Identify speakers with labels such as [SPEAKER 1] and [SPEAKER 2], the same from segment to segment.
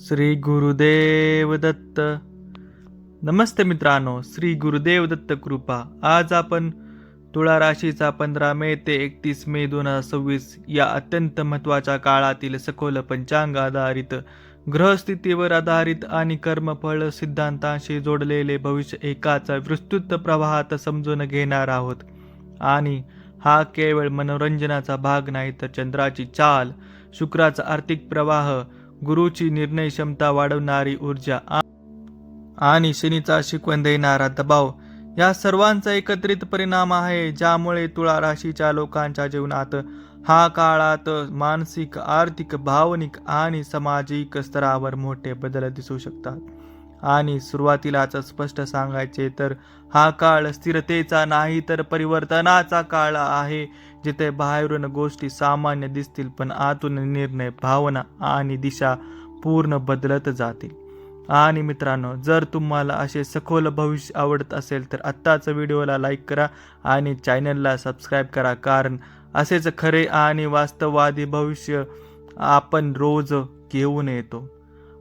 [SPEAKER 1] श्री गुरुदेव दत्त. नमस्ते मित्रांनो, श्री गुरुदेव दत्त कृपा. आज आपण तुळा राशीचा 15 मे ते 31 मे 2026 या अत्यंत महत्त्वाच्या काळातील सखोल पंचांग आधारित, ग्रहस्थितीवर आधारित आणि कर्मफळ सिद्धांतांशी जोडलेले भविष्य एकाच विस्तृत प्रवाहात समजून घेणार आहोत. आणि हा केवळ मनोरंजनाचा भाग नाही, तर चंद्राची चाल, शुक्राचा आर्थिक प्रवाह, गुरुची निर्णय क्षमता वाढवणारी ऊर्जा आणि शनीचा शिकवण देणारा दबाव या सर्वांचा एकत्रित परिणाम आहे, ज्यामुळे तुळा राशीच्या लोकांच्या जीवनात हा काळात मानसिक, आर्थिक, भावनिक आणि सामाजिक स्तरावर मोठे बदल दिसू शकतात. आणि सुरुवातीलाच स्पष्ट सांगायचे तर हा काळ स्थिरतेचा नाही, तर परिवर्तनाचा काळ आहे, जिथे बाहेरून गोष्टी सामान्य दिसतील, पण आतून निर्णय, भावना आणि दिशा पूर्ण बदलत जातील. आणि मित्रांनो, जर तुम्हाला असे सखोल भविष्य आवडत असेल तर आत्ताच व्हिडिओला लाईक करा आणि चॅनलला सबस्क्राईब करा, कारण असेच खरे आणि वास्तववादी भविष्य आपण रोज घेऊन येतो.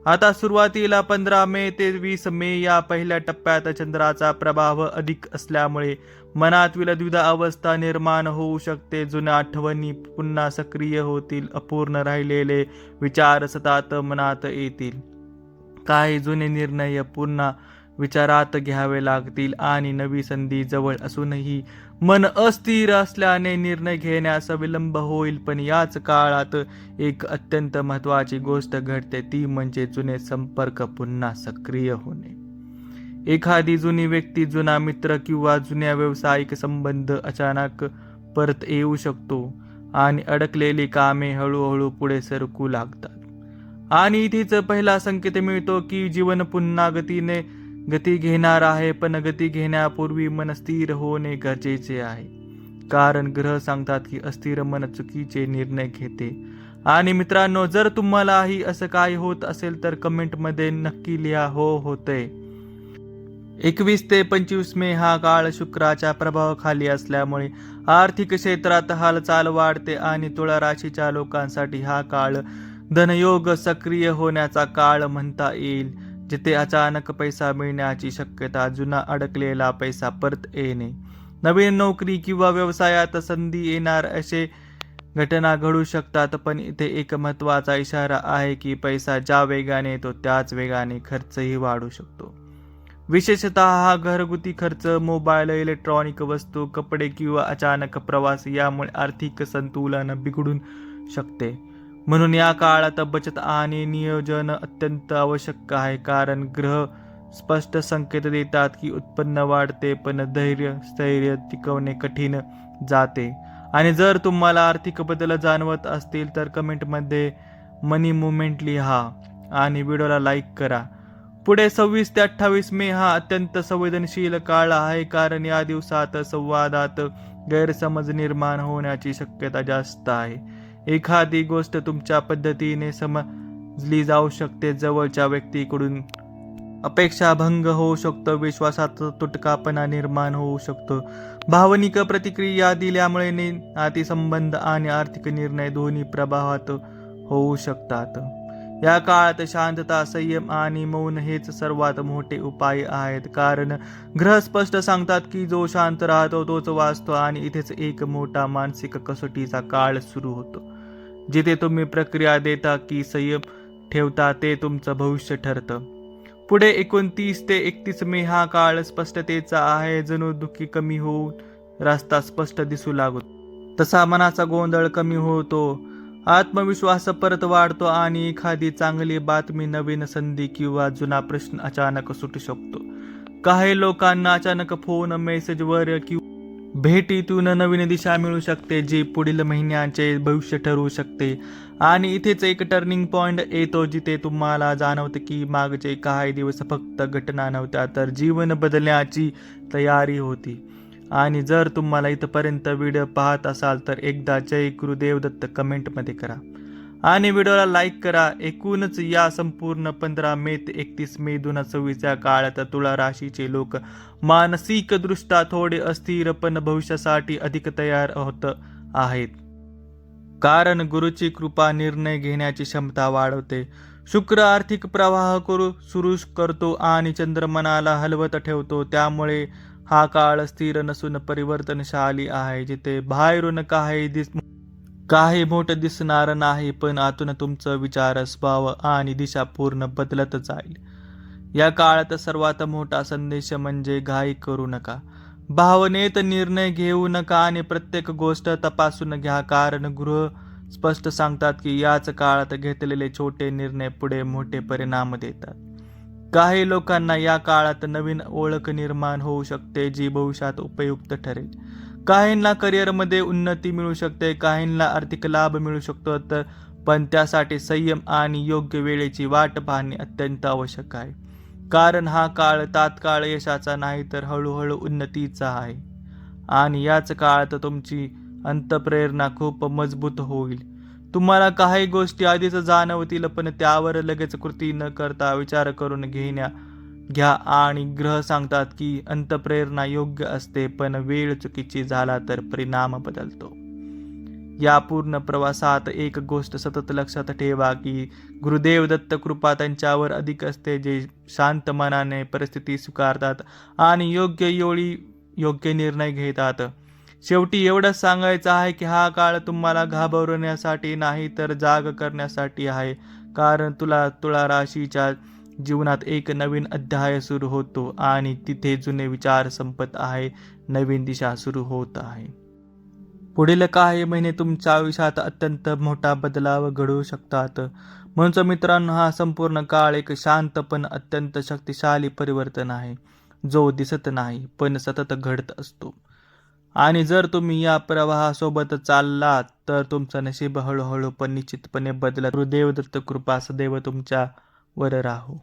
[SPEAKER 1] आता सुरुवातीला 15 मे ते 20 मे या पहिल्या टप्प्यात चंद्राचा प्रभाव अधिक असल्यामुळे मनात विद्विधा अवस्था निर्माण होऊ शकते. जुन्या आठवणी पुन्हा सक्रिय होतील, अपूर्ण राहिलेले विचार सतत मनात येतील, काही जुने निर्णय पुन्हा विचारात घ्यावे लागतील आणि नवी संधी जवळ असूनही मन अस्थिर असल्याने निर्णय घेण्यास विलंब होईल. पण याच काळात एक अत्यंत महत्त्वाची गोष्ट घडते, ती म्हणजे जुने संपर्क पुन्हा सक्रिय होणे. एखादी जुनी व्यक्ती, जुना मित्र किंवा जुन्या व्यावसायिक संबंध अचानक परत येऊ शकतो आणि अडकलेली कामे हळूहळू पुढे सरकू लागतात. आणि इथेच पहिला संकेत मिळतो की जीवन पुन्हा गती घेणार आहे. पण गती घेण्यापूर्वी मन स्थिर होणे गरजेचे आहे, कारण ग्रह सांगतात की अस्थिर मन चुकीचे निर्णय घेते. आणि मित्रांनो, जर तुम्हालाही असं काही होत असेल तर कमेंटमध्ये नक्की लिहा, हो होतंय. 21 ते 25 मे हा काळ शुक्राच्या प्रभावाखाली असल्यामुळे आर्थिक क्षेत्रात हालचाल वाढते आणि तुळा राशीच्या लोकांसाठी हा काळ धनयोग सक्रिय होण्याचा काळ म्हणता येईल, जिथे अचानक पैसा मिळण्याची शक्यता, जुना अडकलेला पैसा परत येणे, नवीन नोकरी किंवा व्यवसायात संधी येणार असे घटना घडू शकतात. पण इथे एक महत्त्वाचा इशारा आहे की पैसा ज्या वेगाने येतो त्याच वेगाने खर्चही वाढू शकतो. विशेषतः हा घरगुती खर्च, मोबाईल, इलेक्ट्रॉनिक वस्तू, कपडे किंवा अचानक प्रवास यामुळे आर्थिक संतुलन बिघडू शकते. म्हणून या काळात बचत आणि नियोजन अत्यंत आवश्यक आहे, कारण ग्रह स्पष्ट संकेत देतात की उत्पन्न वाढते, पण स्थैर्य टिकवणे कठीण जाते. आणि जर तुम्हाला आर्थिक बदल जाणवत असतील तर कमेंटमध्ये मनी मुवमेंट लिहा आणि व्हिडिओला लाईक करा. पुढे 26 ते 28 मे हा अत्यंत संवेदनशील काळ आहे, कारण या दिवसात संवादात गैरसमज निर्माण होण्याची शक्यता जास्त आहे. एखादी गोष्ट तुमच्या पद्धतीने समजली जाऊ शकते, जवळच्या व्यक्तीकडून अपेक्षाभंग होऊ शकतो, विश्वासात तुटकापणा निर्माण होऊ शकतो. भावनिक प्रतिक्रिया दिल्यामुळे नातेसंबंध आणि आर्थिक निर्णय दोन्ही प्रभावात होऊ शकतात. या काळात शांतता, संयम आणि मौन हेच सर्वात मोठे उपाय आहेत, कारण ग्रह स्पष्ट सांगतात की जो शांत राहतो तोच वाचतो. आणि इथेच एक मोठा मानसिक कसोटीचा काळ सुरू होतो, जिथे तुम्ही प्रक्रिया देता की संयम ठेवता ते तुमचं भविष्य ठरतं. पुढे 29 ते 31 मे हा काळ स्पष्टतेचा आहे. जणू दुःखी कमी होऊन रस्ता स्पष्ट दिसू लागतो, तसा मनाचा गोंधळ कमी होतो, आत्मविश्वास परत वाढतो आणि एखादी चांगली बातमी, नवीन संधी किंवा जुना प्रश्न अचानक सुटू शकतो. काही लोकांना अचानक फोन, मेसेजवर किंवा भेटीतून नवीन दिशा मिळू शकते, जी पुढील महिन्याचे भविष्य ठरवू शकते. आणि इथेच एक टर्निंग पॉइंट येतो, जिथे तुम्हाला जाणवते की मागचे काही दिवस फक्त घटना नव्हत्या, तर जीवन बदलण्याची तयारी होती. आणि जर तुम्हाला इथपर्यंत व्हिडिओ पाहत असाल तर एकदा जय गुरुदेव दत्त कमेंटमध्ये करा आणि व्हिडिओला लाईक करा. एकूणच या संपूर्ण 15 मे ते 31 मे 2026 या काळात तुळा राशीचे लोक मानसिकदृष्ट्या थोडे अस्थिर, पण भविष्यासाठी अधिक तयार होत आहेत, कारण गुरुची कृपा निर्णय घेण्याची क्षमता वाढवते. शुक्र आर्थिक प्रवाह सुरू करतो आणि चंद्र मनाला हलवत ठेवतो. त्यामुळे हा काळ स्थिर नसून परिवर्तनशाली आहे. जिथे बाहेरून काही मोठं दिसणार नाही, पण आतून तुमचं विचार, स्वभाव आणि दिशा पूर्ण बदलत जाईल. या काळात सर्वात मोठा संदेश म्हणजे घाई करू नका. भावनेत निर्णय घेऊ नका आणि प्रत्येक गोष्ट तपासून घ्या, कारण ग्रह स्पष्ट सांगतात की याच काळात घेतलेले छोटे निर्णय पुढे मोठे परिणाम देतात. काही लोकांना या काळात नवीन ओळख निर्माण होऊ शकते, जी भविष्यात उपयुक्त ठरेल. काहींना करिअरमध्ये उन्नती मिळू शकते, काहींना आर्थिक लाभ मिळू शकतो, पण त्यासाठी संयम आणि योग्य वेळेची वाट पाहणे अत्यंत आवश्यक आहे. कारण हा काळ तात्काळ यशाचा नाही, तर हळूहळू उन्नतीचा आहे. आणि याच काळात तुमची अंतःप्रेरणा खूप मजबूत होईल. तुम्हाला काही गोष्टी आधीच जाणवतील, पण त्यावर लगेच कृती न करता विचार करून घ्या. आणि ग्रह सांगतात की अंतःप्रेरणा योग्य असते, पण वेळ चुकीची झाला तर परिणाम बदलतो. या पूर्ण प्रवासात एक गोष्ट सतत लक्षात ठेवा की गुरुदेव दत्त कृपा त्यांच्यावर अधिक असते, जे शांत मनाने परिस्थिती स्वीकारतात आणि योग्य निर्णय घेतात. शेवटी एवढंच सांगायचं आहे की हा काळ तुम्हाला घाबरवण्यासाठी नाही, तर जाग करण्यासाठी आहे. कारण तुला राशीच्या जीवनात एक नवीन अध्याय सुरू होतो आणि तिथे जुने विचार संपत आहे, नवीन दिशा सुरू होत आहे. पुढील काही महिने तुमच्या आयुष्यात अत्यंत मोठा बदलाव घडवू शकतात. म्हणून मित्रांनो, हा संपूर्ण काळ एक शांत पण अत्यंत शक्तिशाली परिवर्तन आहे, जो दिसत नाही पण सतत घडत असतो. आणि जर तुम्ही या प्रवाहासोबत चाललात तर तुमचं नशीब हळूहळू पण निश्चितपणे बदलत. गुरुदेव दत्त कृपा सदैव तुमच्यावर राहो.